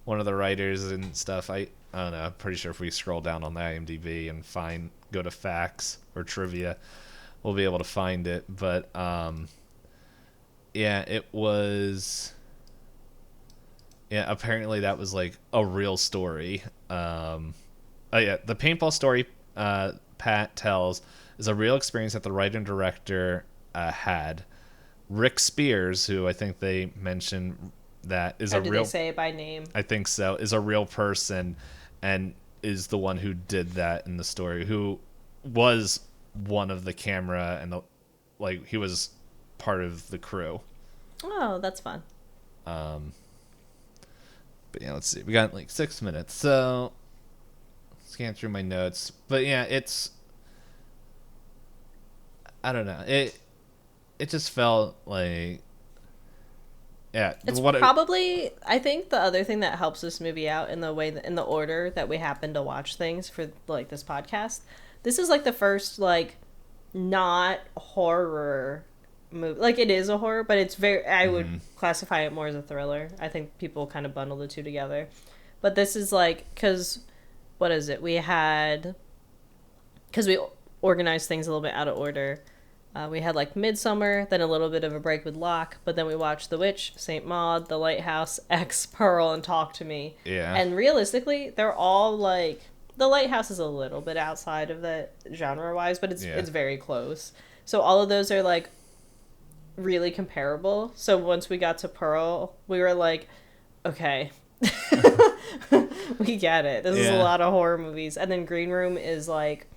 one of the writers and stuff. I don't know. I'm pretty sure if we scroll down on the IMDb and go to facts or trivia, we'll be able to find it. But Yeah, it was. Yeah, apparently that was like a real story. Oh yeah, the paintball story Pat tells is a real experience that the writer and director had. Rick Spears, who I think they mentioned that is How a do they real, say it by name? I think so, is a real person, and is the one who did that in the story. Who was one of the camera and the, like he was part of the crew. Oh, that's fun. But yeah, let's see. We got like 6 minutes, so scan through my notes. But yeah, it's, I don't know. It just felt like, yeah. It's probably, I think the other thing that helps this movie out in the way that, in the order that we happen to watch things for like this podcast. This is like the first like not horror movie. Like it is a horror, but it's very, I would classify it more as a thriller. I think people kind of bundle the two together. But this is like, cuz what is it? We had, cuz we organized things a little bit out of order. We had like Midsummer, then a little bit of a break with Locke, but then we watched The Witch, Saint Maud, The Lighthouse, X, Pearl, and Talk to Me. Yeah. And realistically, they're all like, The Lighthouse is a little bit outside of the genre-wise, but it's very close. So all of those are like really comparable. So once we got to Pearl, we were like, okay, we get it. This is a lot of horror movies. And then Green Room is like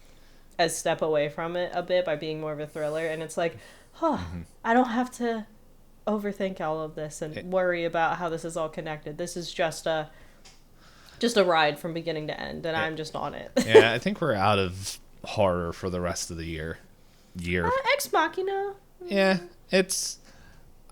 a step away from it a bit by being more of a thriller, and it's like, I don't have to overthink all of this and worry about how this is all connected. This is just a ride from beginning to end, and I'm just on it. Yeah, I think we're out of horror for the rest of the year. Ex Machina. Yeah, it's,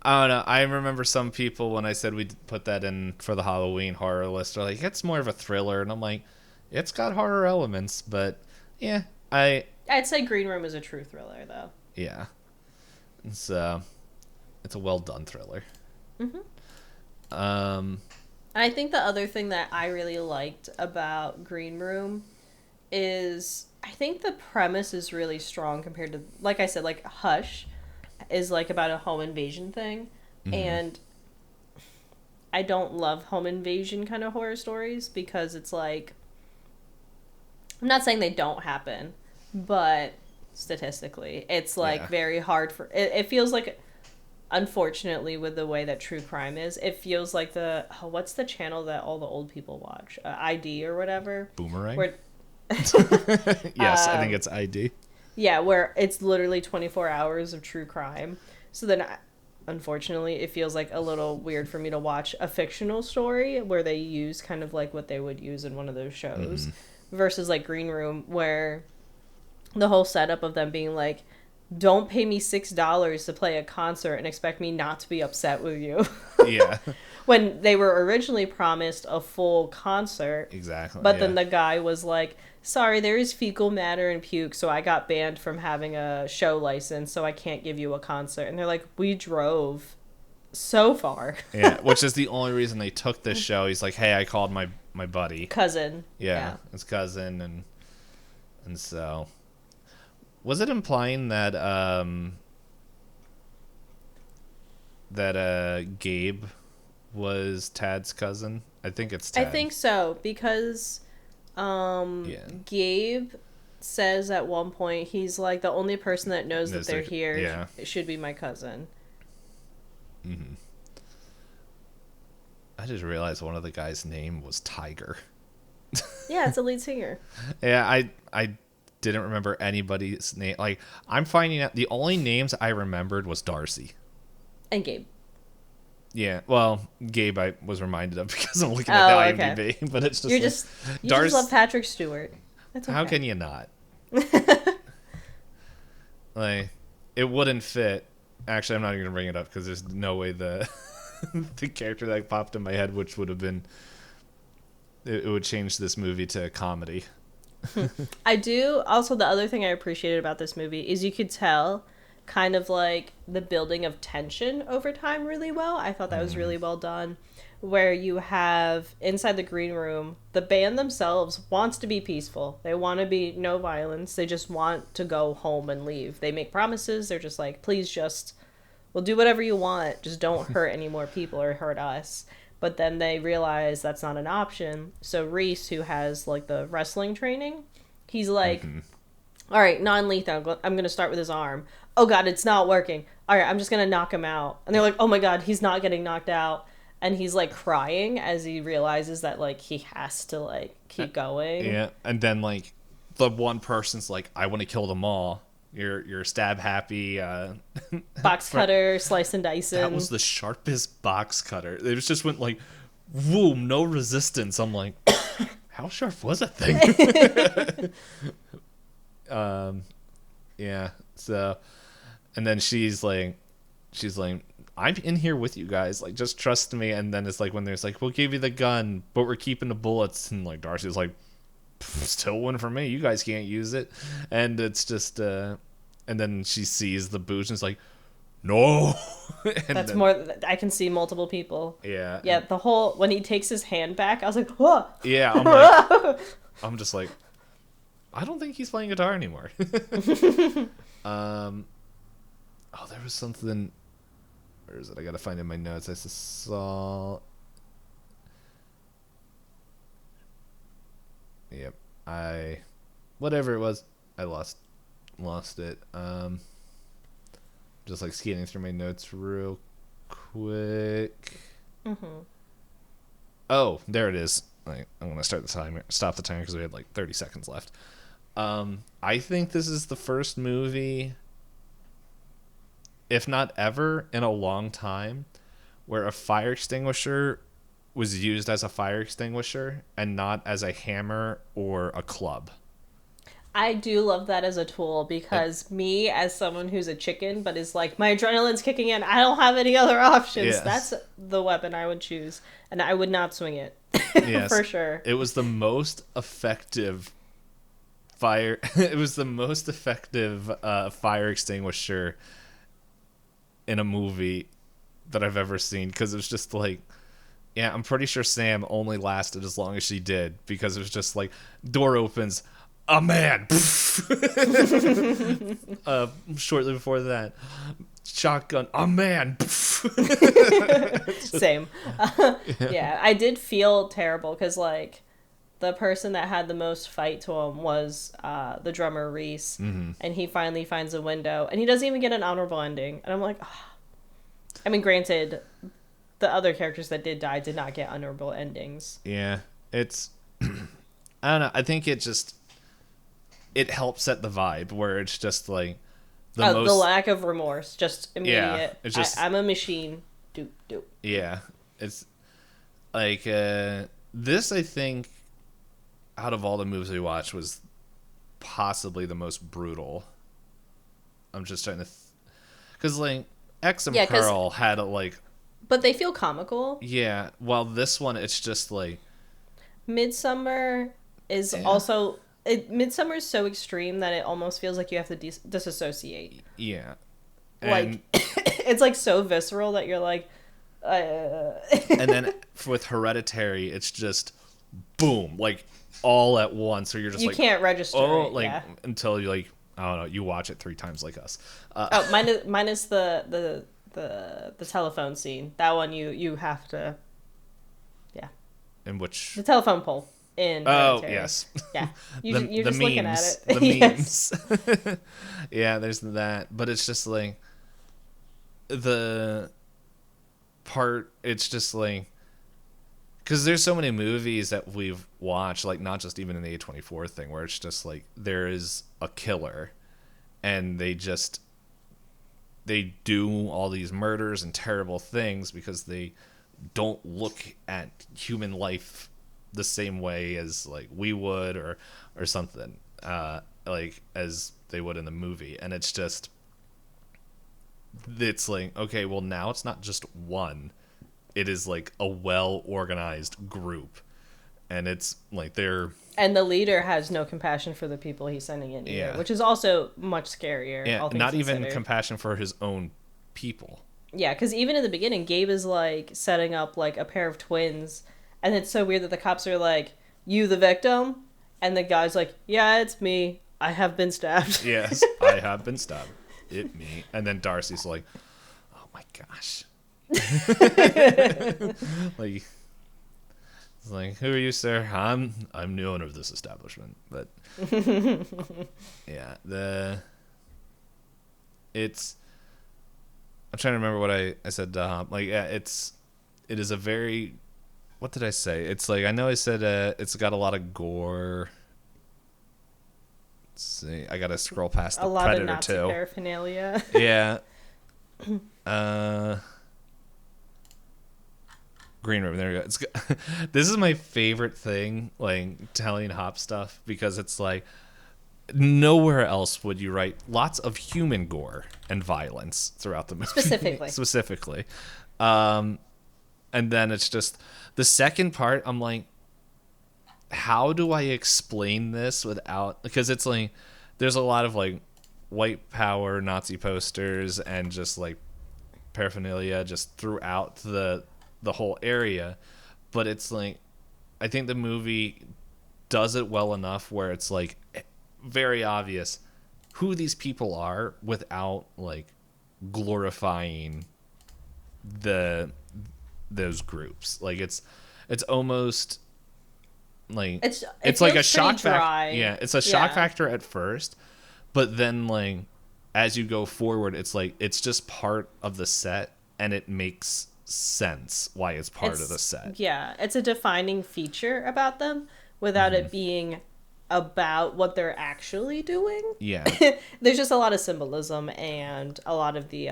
I don't know. I remember some people when I said we'd put that in for the Halloween horror list are like, it's more of a thriller, and I'm like, it's got horror elements, but yeah. I'd say Green Room is a true thriller, though. Yeah. It's a well done thriller. I think the other thing that I really liked about Green Room is I think the premise is really strong compared to, like I said, like Hush is like about a home invasion thing. And I don't love home invasion kind of horror stories because it's like, I'm not saying they don't happen, but statistically, it's like very hard for it feels like, unfortunately, with the way that true crime is, it feels like what's the channel that all the old people watch, ID or whatever, Boomerang, where yes, I think it's ID, where it's literally 24 hours of true crime. So then unfortunately it feels like a little weird for me to watch a fictional story where they use kind of like what they would use in one of those shows versus like Green Room, where the whole setup of them being like, don't pay me $6 to play a concert and expect me not to be upset with you. Yeah. When they were originally promised a full concert. Exactly. But then the guy was like, sorry, there is fecal matter and puke, so I got banned from having a show license, so I can't give you a concert. And they're like, we drove so far. Yeah, which is the only reason they took this show. He's like, hey, I called my buddy. Cousin. Yeah, his cousin, and so... Was it implying that Gabe was Tad's cousin? I think it's Tad. I think so, because Gabe says at one point, he's like, the only person that knows that they're here should be my cousin. I just realized one of the guys' name was Tiger. Yeah, it's a lead singer. Yeah, I didn't remember anybody's name. Like, I'm finding out the only names I remembered was Darcy and Gabe. Yeah, well, Gabe I was reminded of because I'm looking at the IMDb, okay. But it's just you just love Patrick Stewart. That's okay. How can you not? Like, it wouldn't fit. Actually, I'm not even gonna bring it up because there's no way the the character that popped in my head, which would have been, it would change this movie to a comedy. I do. Also, the other thing I appreciated about this movie is you could tell kind of like the building of tension over time really well. I thought that was really well done. Where you have inside the green room, the band themselves wants to be peaceful. They want to be no violence. They just want to go home and leave. They make promises. They're just like, please just we'll do whatever you want, just don't hurt any more people or hurt us. But then they realize that's not an option. So Reese, who has like the wrestling training, he's like, all right, non-lethal, I'm going to start with his arm. Oh God, it's not working. All right, I'm just going to knock him out. And they're like, oh my God, he's not getting knocked out. And he's like crying as he realizes that like he has to like keep going. Yeah, and then like the one person's like, I want to kill them all. You're stab happy. Box cutter, slice and dicing. That was the sharpest box cutter. It just went like, whoa, no resistance. I'm like, how sharp was that thing? Yeah. So, and then she's like, I'm in here with you guys. Like, just trust me. And then it's like when there's like, we'll give you the gun, but we're keeping the bullets. And like Darcy's like, still one for me. You guys can't use it. And it's just, and then she sees the boots and is like, no. That's then, more. I can see multiple people. Yeah. Yeah. The whole when he takes his hand back, I was like, whoa. Yeah. I'm like, I'm just like, I don't think he's playing guitar anymore. Oh, there was something. Where is it? I gotta find it in my notes. I saw. Yep. Whatever it was, I lost it. Just like scanning through my notes real quick. Oh, there it is. I'm gonna stop the timer because we had like 30 seconds left. I think this is the first movie, if not ever, in a long time, where a fire extinguisher was used as a fire extinguisher and not as a hammer or a club. I do love that as a tool because me, as someone who's a chicken, but is like, my adrenaline's kicking in, I don't have any other options. Yes. That's the weapon I would choose, and I would not swing it. Yes. For sure. It was the most effective fire. It was the most effective fire extinguisher in a movie that I've ever seen, because it was just like, yeah, I'm pretty sure Sam only lasted as long as she did, because it was just like, door opens, a man. Shortly before that, shotgun, a man. Same. Yeah, I did feel terrible because like the person that had the most fight to him was the drummer Reese, and he finally finds a window, and he doesn't even get an honorable ending. And I'm like, oh. I mean, granted, the other characters that did die did not get honorable endings. Yeah, it's I don't know. I think it helps set the vibe where it's just like the lack of remorse, just immediate. Yeah, it's just, I'm a machine. Doop doop. Yeah, it's like this. I think out of all the movies we watched was possibly the most brutal. I'm just trying to, because like X and Pearl had a like, but they feel comical. Yeah, while this one, it's just like Midsummer is also. Midsummer is so extreme that it almost feels like you have to disassociate. Yeah. Like, it's like so visceral that you're like... And then with Hereditary, it's just boom, like all at once. Or you're just you can't register it, like until you like, I don't know, you watch it 3 times like us. Minus the telephone scene. That one you have to... Yeah. In which... The telephone pole. In Hereditary. Yes. Yeah. You're just looking at it. The memes. Yeah, there's that. But it's just like the part, it's just like, because there's so many movies that we've watched, like not just even in the A24 thing, where it's just like there is a killer and they do all these murders and terrible things because they don't look at human life the same way as like we would or something like as they would in the movie. And it's like, okay, well now it's not just one, it is like a well-organized group, and it's like and the leader has no compassion for the people he's sending in either, which is also much scarier. Yeah, not even compassion for his own people. Yeah, because even in the beginning, Gabe is like setting up like a pair of twins. And it's so weird that the cops are like, you the victim? And the guy's like, yeah, it's me. I have been stabbed. Yes, I have been stabbed. It me. And then Darcy's like, oh my gosh. Like, it's like, who are you, sir? I'm the owner of this establishment. But yeah, it's. I'm trying to remember what I said. Like, yeah, it is a very. What did I say? It's like, I know I said it's got a lot of gore. Let's see, I gotta scroll past the a lot Predator of Nazi 2. paraphernalia. Yeah. Green room. There we go. This is my favorite thing, like telling Hop stuff, because it's like nowhere else would you write lots of human gore and violence throughout the movie. Specifically. And then it's just the second part. I'm like, how do I explain this without? Because it's like there's a lot of like white power Nazi posters and just like paraphernalia just throughout the whole area, but it's like I think the movie does it well enough where it's like very obvious who these people are without like glorifying those groups. Like it's almost like it's like a shock factor. Yeah, it's a shock factor at first, but then like as you go forward, it's like it's just part of the set, and it makes sense why it's part of the set. Yeah, it's a defining feature about them without it being about what they're actually doing. Yeah. There's just a lot of symbolism and a lot of the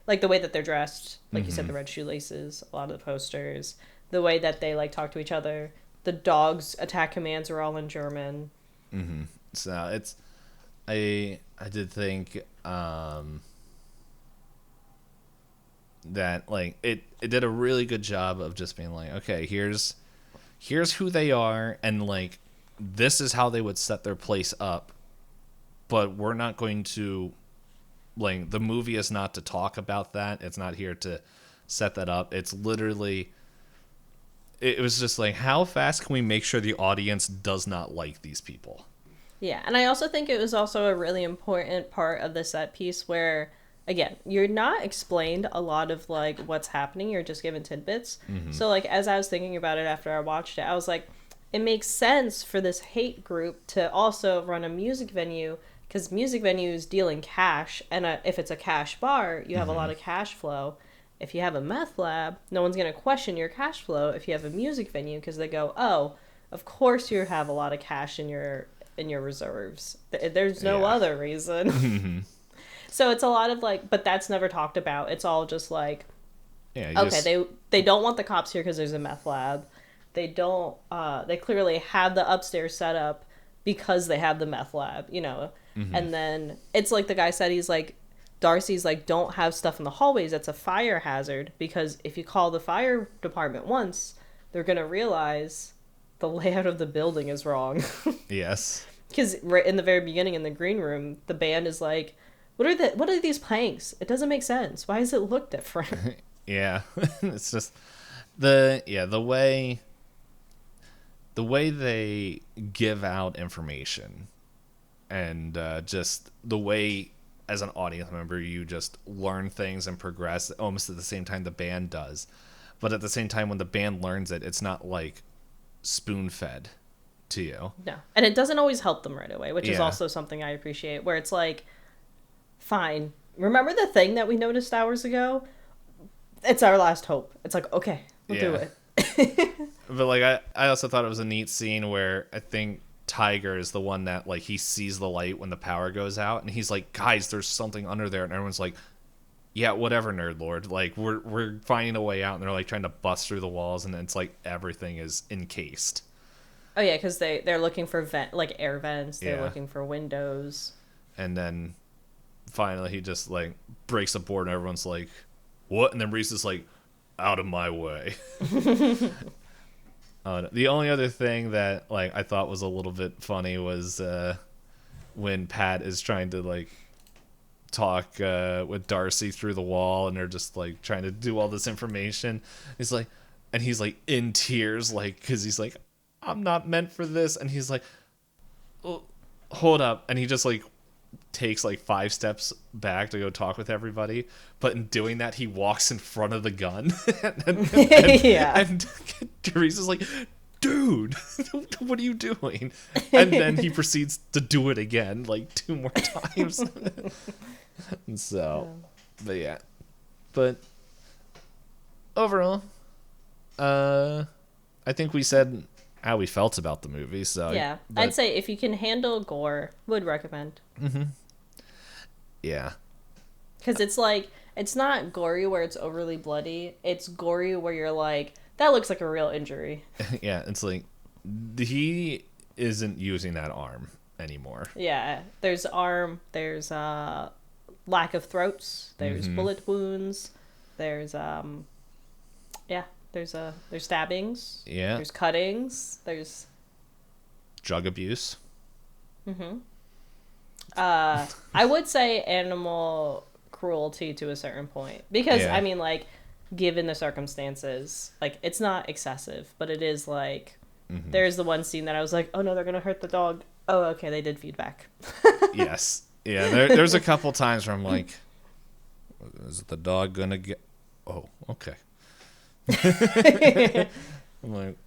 like the way that they're dressed, like you said, the red shoelaces, a lot of the posters, the way that they like talk to each other. The dogs' attack commands are all in German. So it's I did think that like it did a really good job of just being like, okay, here's who they are, and like this is how they would set their place up, but we're not going to, like, the movie is not to talk about that. It's not here to set that up. It's literally, it was just like, how fast can we make sure the audience does not like these people? Yeah, and I also think it was also a really important part of the set piece where, again, you're not explained a lot of like what's happening. You're just given tidbits. So like as I was thinking about it after I watched it, I was like, it makes sense for this hate group to also run a music venue, because music venues deal in cash, and if it's a cash bar, you have a lot of cash flow. If you have a meth lab, no one's going to question your cash flow if you have a music venue, because they go, oh, of course you have a lot of cash in your reserves. There's no other reason. So it's a lot of like, but that's never talked about. It's all just like, they don't want the cops here because there's a meth lab. They don't, they clearly have the upstairs set up because they have the meth lab, you know? And then it's like the guy said, he's like, Darcy's like, don't have stuff in the hallways. That's a fire hazard, because if you call the fire department once, they're going to realize the layout of the building is wrong. Yes. Because right in the very beginning in the green room, the band is like, what are these planks? It doesn't make sense. Why does it look different? Yeah. It's just the way they give out information, and just the way as an audience member you just learn things and progress almost at the same time the band does. But at the same time, when the band learns it, it's not like spoon-fed to you. No. And it doesn't always help them right away, which is also something I appreciate, where it's like, fine, remember the thing that we noticed hours ago? It's our last hope. It's like, okay, we'll do it. But like I also thought it was a neat scene where I think Tiger is the one that like he sees the light when the power goes out, and he's like, guys, there's something under there, and everyone's like, yeah, whatever, nerd lord, like we're finding a way out, and they're like trying to bust through the walls, and it's like everything is encased. Oh yeah, because they're looking for like air vents, they're looking for windows, and then finally he just like breaks a board, and everyone's like, what? And then Reese is like, out of my way. The only other thing that like I thought was a little bit funny was when Pat is trying to like talk with Darcy through the wall, and they're just like trying to do all this information. He's like in tears, like, because he's like, I'm not meant for this, and he's like, oh, hold up, and he just like takes like 5 steps back to go talk with everybody, but in doing that he walks in front of the gun. Yeah. And Teresa's like, dude, what are you doing? And then he proceeds to do it again like 2 more times. And so, but yeah, but overall, I think we said how we felt about the movie. So yeah, but, I'd say if you can handle gore, would recommend. Yeah, because it's like, it's not gory where it's overly bloody. It's gory where you're like, that looks like a real injury. yeah, it's like he isn't using that arm anymore. Yeah, there's there's lack of throats, there's bullet wounds, there's there's stabbings, there's cuttings, there's drug abuse. I would say animal cruelty to a certain point, because I mean, like, given the circumstances, like, it's not excessive, but it is like, there's the one scene that I was like, oh no, they're gonna hurt the dog. Oh, okay, they did feedback. Yes. Yeah, there's a couple times where I'm like, is the dog gonna get... Oh, okay. I'm like,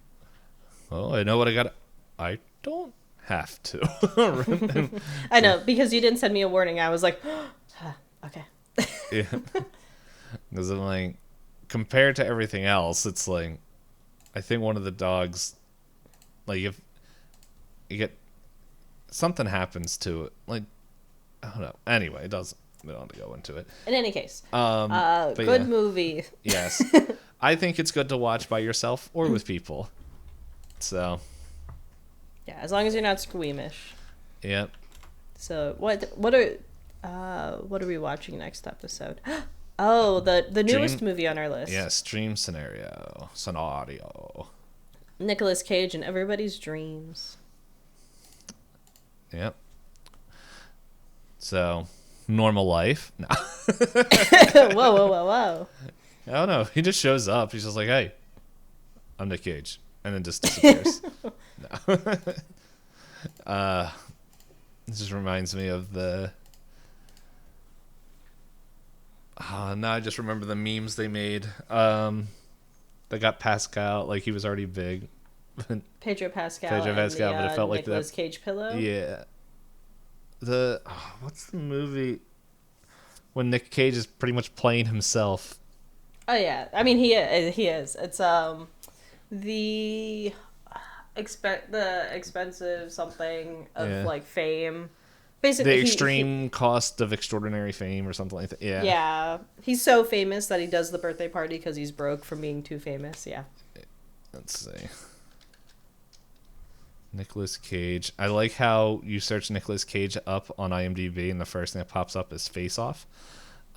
well, I know what I got. I don't have to. I know, because you didn't send me a warning. I was like, okay. Yeah. Because I'm like, compared to everything else, it's like, I think one of the dogs, like, if you get... something happens to it, like, I don't know. Anyway, we don't have to go into it. In any case, good yeah. Movie. Yes. I think it's good to watch by yourself or with people. So. Yeah, as long as you're not squeamish. Yep. So what are we watching next episode? Oh, the newest movie on our list. Yes, Dream Scenario. Nicolas Cage and Everybody's Dreams. Yep. So, normal life. No. Whoa. I don't know. He just shows up. He's just like, hey, I'm Nick Cage. And then just disappears. No. This just reminds me of the... no, I just remember the memes they made. They got Pascal, like he was already big. Pedro Pascal, but it felt like Nicolas Cage pillow. Yeah. What's the movie when Nick Cage is pretty much playing himself? Oh yeah, I mean he is. It's the expensive something of like fame. Basically, the extreme cost of extraordinary fame or something like that. Yeah. Yeah, he's so famous that he does the birthday party because he's broke from being too famous. Yeah. Let's see. Nicolas Cage. I like how you search Nicolas Cage up on IMDb and the first thing that pops up is Face Off.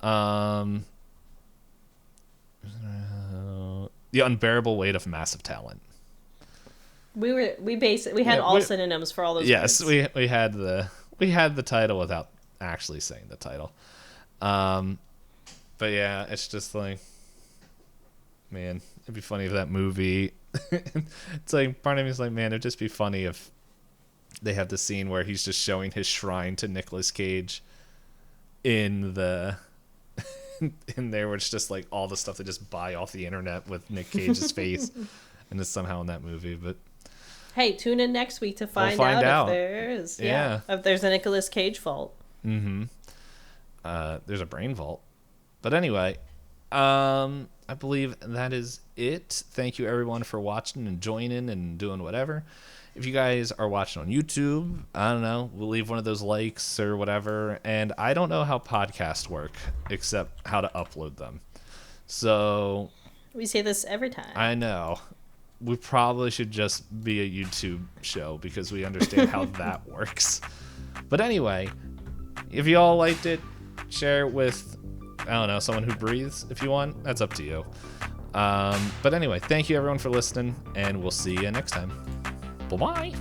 The Unbearable Weight of Massive Talent. We had all synonyms for all those. Yes, words. we had the title without actually saying the title. But yeah, it's just like, man, it'd be funny if that movie... It's like, part of me is like, man, it'd just be funny if they have the scene where he's just showing his shrine to Nicolas Cage in the... in there, where it's just like all the stuff they just buy off the internet with Nick Cage's face, and it's somehow in that movie. But hey, tune in next week to find out if there's if there's a Nicolas Cage vault. There's a brain vault. But anyway, I believe that is it. Thank you everyone for watching and joining and doing whatever. If you guys are watching on YouTube, I don't know, we'll leave one of those likes or whatever. And I don't know how podcasts work except how to upload them. So we say this every time. I know. We probably should just be a YouTube show because we understand how that works. But anyway, if you all liked it, share it with, I don't know, someone who breathes if you want. That's up to you. But anyway, thank you everyone for listening, and we'll see you next time. Bye-bye.